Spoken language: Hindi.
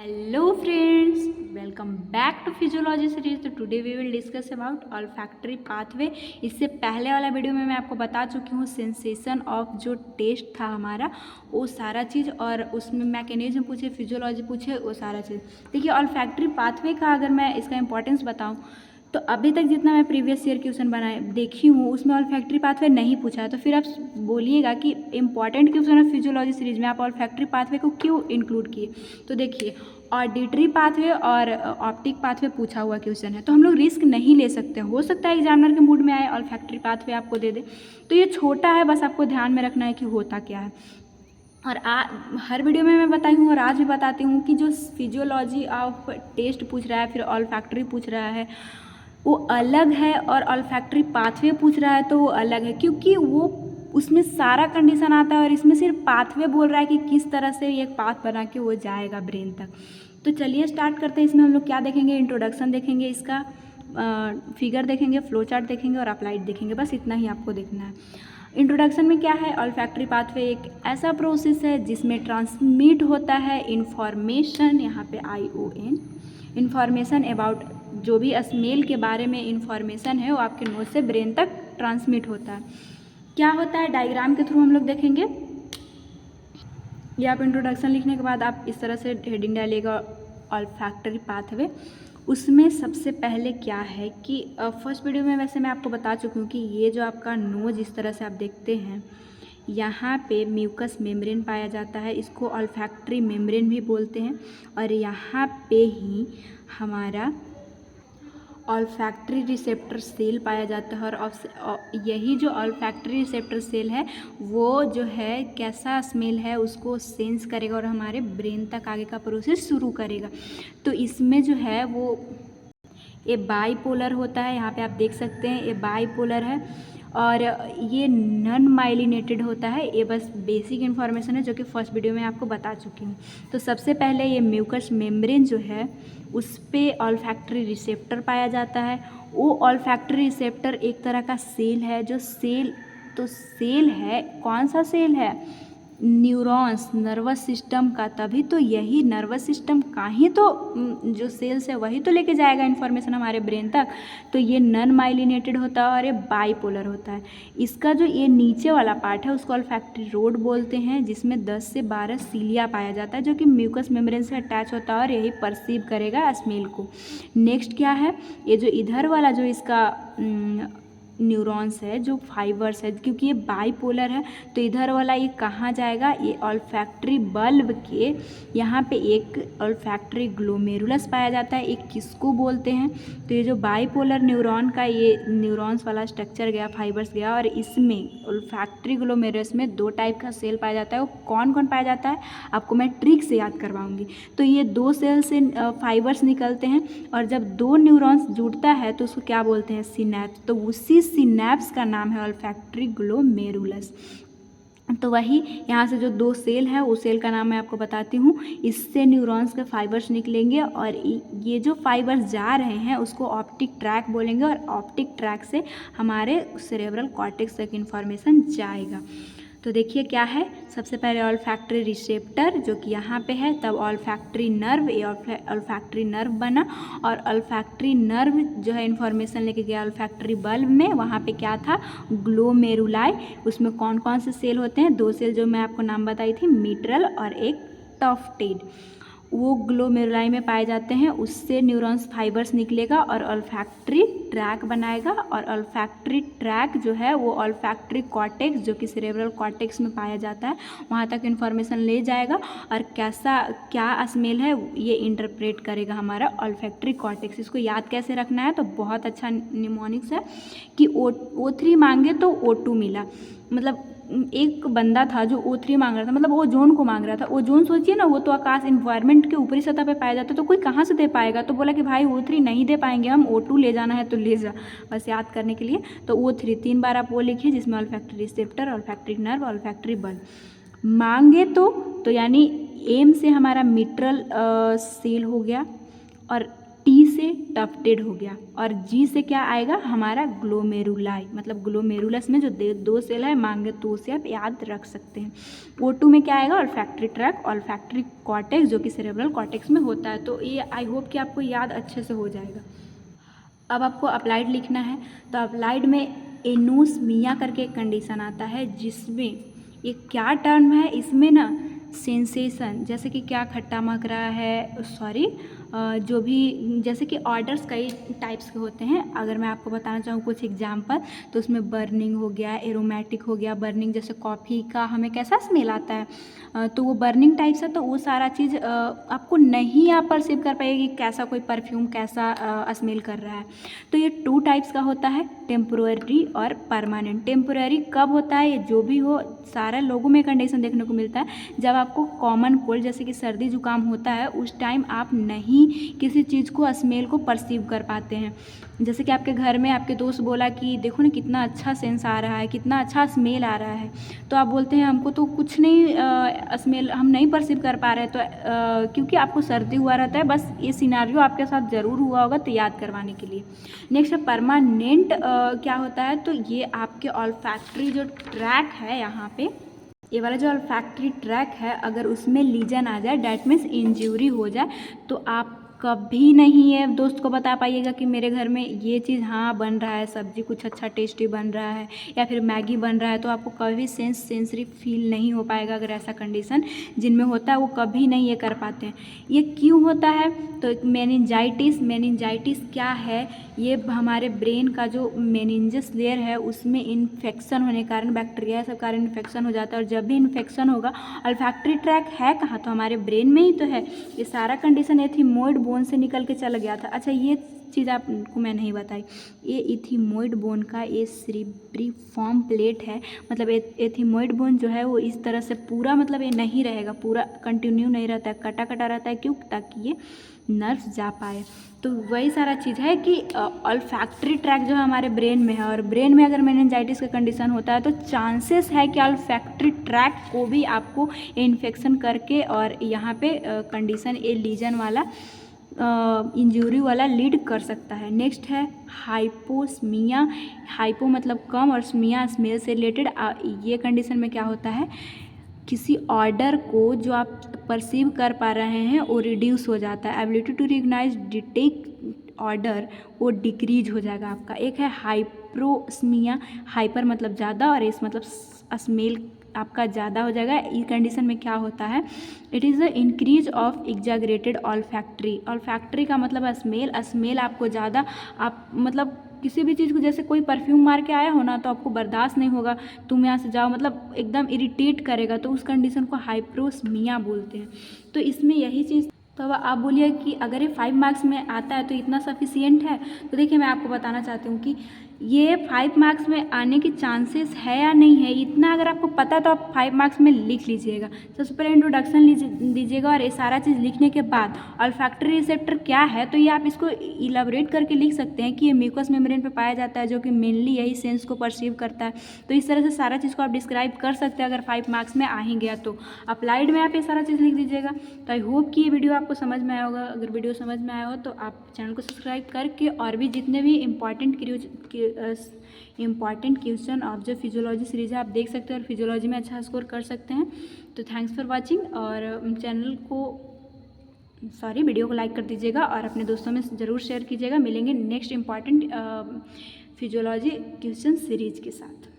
Hello friends, welcome back to physiology series. तो today we will discuss about olfactory pathway. इससे पहले वाला वीडियो में मैं आपको बता चुकी हूँ सेंसेशन ऑफ जो टेस्ट था हमारा, वो सारा चीज़, और उसमें मैकेनिज्म पूछे, फिजियोलॉजी पूछे, वो सारा चीज़। देखिए, ऑल्फैक्टरी पाथवे का अगर मैं इसका इंपॉर्टेंस बताऊँ तो अभी तक जितना मैं प्रीवियस ईयर क्वेश्चन बनाए देखी हूँ उसमें ऑल्फैक्टरी पाथवे नहीं पूछा है। तो फिर आप बोलिएगा कि इंपॉर्टेंट क्वेश्चन है फिजियोलॉजी सीरीज में, आप ऑल्फैक्टरी पाथवे को क्यों इंक्लूड किए। तो देखिए, ऑडिटरी पाथवे और ऑप्टिक पाथवे पूछा हुआ क्वेश्चन है, तो हम लोग रिस्क नहीं ले सकते। हो सकता है एग्जामिनर के मूड में आए ऑल्फैक्टरी पाथवे आपको दे दे, तो ये छोटा है, बस आपको ध्यान में रखना है कि होता क्या है। और हर वीडियो में मैं बताई हूँ और आज भी बताती हूँ कि जो फिजियोलॉजी ऑफ टेस्ट पूछ रहा है, फिर ऑल्फैक्टरी पूछ रहा है, वो अलग है, और ऑल्फैक्टरी पाथवे पूछ रहा है तो वो अलग है, क्योंकि वो उसमें सारा कंडीशन आता है और इसमें सिर्फ पाथवे बोल रहा है कि किस तरह से एक पाथ बना के वो जाएगा ब्रेन तक। तो चलिए स्टार्ट करते हैं। इसमें हम लोग क्या देखेंगे, इंट्रोडक्शन देखेंगे, इसका फिगर देखेंगे, फ्लो चार्ट देखेंगे और अप्लाइड देखेंगे। बस इतना ही आपको देखना है। इंट्रोडक्शन में क्या है, ऑल्फैक्टरी पाथवे एक ऐसा प्रोसेस है जिसमें ट्रांसमिट होता है इंफॉर्मेशन, यहाँ पे ION, इंफॉर्मेशन अबाउट, जो भी स्मेल के बारे में इंफॉर्मेशन है वो आपके नोज से ब्रेन तक ट्रांसमिट होता है। क्या होता है, डायग्राम के थ्रू हम लोग देखेंगे। ये आप इंट्रोडक्शन लिखने के बाद आप इस तरह से हेडिंग डालिएगा, ऑल्फैक्टरी पाथवे। उसमें सबसे पहले क्या है कि फर्स्ट वीडियो में वैसे मैं आपको बता चुकी हूँ कि ये जो आपका नोज इस तरह से आप देखते हैं, यहाँ पे म्यूकस मेम्ब्रेन पाया जाता है, इसको ऑल्फैक्टरी मेम्ब्रेन भी बोलते हैं। और यहाँ पे ही हमारा ऑल्फैक्टरी रिसेप्टर सेल पाया जाता है, और यही जो ऑल्फैक्टरी रिसेप्टर सेल है वो जो है कैसा स्मेल है उसको सेंस करेगा और हमारे ब्रेन तक आगे का प्रोसेस शुरू करेगा। तो इसमें जो है वो ये बाईपोलर होता है, यहाँ पे आप देख सकते हैं ये बाईपोलर है, और ये नॉन माइलिनेटेड होता है। ये बस बेसिक इन्फॉर्मेशन है जो कि फर्स्ट वीडियो में आपको बता चुकी हूँ। तो सबसे पहले ये म्यूकस मेम्ब्रेन जो है उस पर ऑल्फैक्टरी रिसेप्टर पाया जाता है। वो ऑल्फैक्टरी रिसेप्टर एक तरह का सेल है, जो सेल है, कौन सा सेल है, न्यूरॉन्स, नर्वस सिस्टम का। तभी तो यही नर्वस सिस्टम का ही तो जो सेल्स है वही तो लेके जाएगा इन्फॉर्मेशन हमारे ब्रेन तक। तो ये नॉन माइलिनेटेड होता है और ये बाईपोलर होता है। इसका जो ये नीचे वाला पार्ट है उसको ऑल्फैक्टरी रोड बोलते हैं, जिसमें 10 से 12 सीलिया पाया जाता है जो कि म्यूकस मेम्ब्रेन से अटैच होता है और यही परसीव करेगा स्मेल को। नेक्स्ट क्या है, ये जो इधर वाला जो इसका न्यूरॉन्स है, जो फाइबर्स है, क्योंकि ये बाईपोलर है तो इधर वाला ये कहाँ जाएगा, ये ऑल्फैक्टरी बल्ब के यहाँ पे एक ऑल्फैक्टरी ग्लोमेरुलस पाया जाता है, एक किसको बोलते हैं। तो ये जो बाईपोलर न्यूरॉन का ये न्यूरॉन्स वाला स्ट्रक्चर गया, फाइबर्स गया, और इसमें ऑल्फैक्टरी ग्लोमेरुलस में 2 टाइप का सेल पाया जाता है। वो कौन कौन पाया जाता है आपको मैं ट्रिक से याद करवाऊँगी। तो ये 2 सेल से फाइबर्स निकलते हैं, और जब 2 न्यूरॉन्स जुड़ता है तो उसको क्या बोलते हैं, सिनैप्स। तो उसी सिनैप्स का नाम है ऑल्फैक्टरी ग्लोमेरुलस। तो वही यहाँ से जो 2 सेल है उस सेल का नाम मैं आपको बताती हूँ। इससे न्यूरॉन्स के फाइबर्स निकलेंगे और ये जो फाइबर्स जा रहे हैं उसको ऑप्टिक ट्रैक बोलेंगे, और ऑप्टिक ट्रैक से हमारे सेरेब्रल कॉर्टेक्स तक इन्फॉर्मेशन जाएगा। तो देखिए क्या है, सबसे पहले ऑल्फैक्टरी रिसेप्टर जो कि यहाँ पे है, तब ऑल्फैक्टरी नर्व, ये ऑल्फैक्टरी नर्व बना, और ऑल्फैक्टरी नर्व जो है इन्फॉर्मेशन लेके गया ऑल्फैक्टरी बल्ब में। वहाँ पे क्या था, ग्लोमेरुलाई। उसमें कौन कौन से सेल होते हैं, 2 सेल जो मैं आपको नाम बताई थी, मिट्रल और एक टफ्टेड, वो ग्लोमेरुलाई में पाए जाते हैं। उससे न्यूरॉन्स फाइबर्स निकलेगा और ऑल्फैक्टरी ट्रैक बनाएगा, और ऑल्फैक्टरी ट्रैक जो है वो ऑल्फैक्टरी कॉर्टेक्स जो कि सेरेब्रल कॉर्टेक्स में पाया जाता है वहाँ तक इन्फॉर्मेशन ले जाएगा, और क्या स्मेल है ये इंटरप्रेट करेगा हमारा ऑल्फैक्टरी कॉर्टेक्स। इसको याद कैसे रखना है, तो बहुत अच्छा निमोनिक्स है कि O3 मांगे तो O2 मिला। मतलब एक बंदा था जो O3 मांग रहा था, मतलब ओजोन को मांग रहा था। ओजोन सोचिए ना, वो तो आकाश इन्वायरमेंट के ऊपरी सतह पे पाया जाता है, तो कोई कहाँ से दे पाएगा। तो बोला कि भाई O3 नहीं दे पाएंगे हम, O2 ले जाना है तो ले जा, बस याद करने के लिए। तो O3 3 बार आप वो लिखिए, जिसमें olfactory receptor, olfactory nerve, olfactory bulb. मांगे तो यानी एम से हमारा मिट्रल सेल हो गया, और टी से टफ्टेड हो गया, और जी से क्या आएगा हमारा ग्लोमेरुलाई, मतलब ग्लोमेरुलस में जो दो सेल है मांगे तो उसे आप याद रख सकते हैं। O2 में क्या आएगा ऑल्फैक्टरी ट्रैक्ट, ऑल्फैक्टरी कॉर्टेक्स जो कि सेरेब्रल कॉर्टेक्स में होता है। तो ये आई होप कि आपको याद अच्छे से हो जाएगा। अब आपको अप्लाइड लिखना है, तो अप्लाइड में एनोस्मिया करके एक कंडीशन आता है जिसमें ये क्या टर्म है, इसमें ना सेंसेशन, जैसे कि क्या खट्टा महक रहा है, सॉरी जो भी जैसे कि ऑर्डर्स कई टाइप्स के होते हैं। अगर मैं आपको बताना चाहूँ कुछ एग्जांपल, तो उसमें बर्निंग हो गया, एरोमेटिक हो गया। बर्निंग जैसे कॉफ़ी का हमें कैसा स्मेल आता है, तो वो बर्निंग टाइप्स है, तो वो सारा चीज़ आपको नहीं आप परसीव कर पाएगी कैसा कोई परफ्यूम कैसा स्मेल कर रहा है। तो ये 2 टाइप्स का होता है, टेम्पोररी और परमानेंट। टेम्पोररी कब होता है, ये जो भी हो सारे लोगों में कंडीशन देखने को मिलता है जब आपको कॉमन कोल्ड जैसे कि सर्दी जुकाम होता है, उस टाइम आप नहीं किसी चीज़ को स्मेल को परसीव कर पाते हैं। जैसे कि आपके घर में आपके दोस्त बोला कि देखो ना कितना अच्छा सेंस आ रहा है, कितना अच्छा स्मेल आ रहा है, तो आप बोलते हैं हमको तो कुछ नहीं स्मेल हम नहीं परसीव कर पा रहे, तो क्योंकि आपको सर्दी हुआ रहता है। बस ये सिनारियो आपके साथ ज़रूर हुआ होगा, तो याद करवाने के लिए। नेक्स्ट है परमानेंट, क्या होता है, तो ये आपके ऑल्फैक्टरी जो ट्रैक है, यहाँ पे ये वाला जो ऑल्फैक्टरी ट्रैक है, अगर उसमें लीजन आ जाए, डैट मीन्स इंजरी हो जाए, तो आप कभी नहीं है दोस्त को बता पाइएगा कि मेरे घर में ये चीज़ हाँ बन रहा है, सब्जी कुछ अच्छा टेस्टी बन रहा है या फिर मैगी बन रहा है, तो आपको कभी सेंसरी फील नहीं हो पाएगा। अगर ऐसा कंडीशन जिनमें होता है वो कभी नहीं ये कर पाते हैं। ये क्यों होता है, तो मेनिंजाइटिस क्या है, ये हमारे ब्रेन का जो मेनिंजस लेयर है उसमें इन्फेक्शन होने के कारण, बैक्टीरिया सब कारण इन्फेक्शन हो जाता है। और जब भी इन्फेक्शन होगा, ऑल्फैक्टरी ट्रैक है कहाँ, तो हमारे ब्रेन में ही तो है। ये सारा कंडीशन एथिमोइड बोन से निकल के चला गया था। अच्छा, ये चीज़ आपको मैं नहीं बताई, ये एथिमोइड बोन का ये सेरिब्रिफॉर्म प्लेट है, मतलब एथिमोइड बोन जो है वो इस तरह से पूरा, मतलब ये नहीं रहेगा, पूरा कंटिन्यू नहीं रहता है, कटा कटा रहता है। क्यों, ताकि ये नर्व्स जा पाए। तो वही सारा चीज़ है कि ऑल्फैक्टरी ट्रैक जो है हमारे ब्रेन में है, और ब्रेन में अगर मेनिंजाइटिस का कंडीशन होता है तो चांसेस है कि ऑल्फैक्टरी ट्रैक को भी आपको इन्फेक्शन करके और यहाँ पे कंडीशन ये लीजन वाला इंजरी वाला लीड कर सकता है। नेक्स्ट है हाइपोस्मिया। हाइपो मतलब कम और स्मिया स्मेल से रिलेटेड। ये कंडीशन में क्या होता है, किसी ऑर्डर को जो आप परसीव कर पा रहे हैं वो रिड्यूस हो जाता है, ability to recognize detect order वो डिक्रीज हो जाएगा आपका। एक है हाइप्रोस्मिया, हाइपर मतलब ज़्यादा और एस मतलब स्मेल आपका ज़्यादा हो जाएगा। इस कंडीशन में क्या होता है, it is the increase of exaggerated olfactory. Olfactory का मतलब स्मेल आपको ज़्यादा, आप मतलब किसी भी चीज़ को, जैसे कोई परफ्यूम मार के आया हो ना, तो आपको बर्दाश्त नहीं होगा, तुम यहाँ से जाओ, मतलब एकदम इरिटेट करेगा, तो उस कंडीशन को हाइप्रोस्मिया बोलते हैं। तो इसमें यही चीज़, तो अब आप बोलिए कि अगर ये 5 मार्क्स में आता है तो इतना सफिशियंट है, तो देखिए मैं आपको बताना चाहती हूँ कि ये 5 मार्क्स में आने की चांसेस है या नहीं है, इतना अगर आपको पता है तो आप 5 मार्क्स में लिख लीजिएगा। सबसे पहले इंट्रोडक्शन दीजिएगा, और ये सारा चीज़ लिखने के बाद ऑल्फैक्टरी रिसेप्टर क्या है, तो ये आप इसको इलाबोरेट करके लिख सकते हैं कि ये म्यूकस मेम्ब्रेन पे पाया जाता है, जो कि मेनली यही सेंस को परसीव करता है। तो इस तरह से सारा चीज़ को आप डिस्क्राइब कर सकते हैं अगर 5 मार्क्स में आ ही गया तो। अप्लाइड में आप ये सारा चीज़ लिख दीजिएगा। तो आई होप कि ये वीडियो आपको समझ में आया होगा। अगर वीडियो समझ में आया हो तो आप चैनल को सब्सक्राइब करके और भी जितने भी इम्पॉर्टेंट क्वेश्चन ऑफ जो फिजियोलॉजी सीरीज है आप देख सकते हैं और फिजियोलॉजी में अच्छा स्कोर कर सकते हैं। तो थैंक्स फॉर वाचिंग, और चैनल को वीडियो को लाइक कर दीजिएगा और अपने दोस्तों में ज़रूर शेयर कीजिएगा। मिलेंगे next important physiology question series के साथ।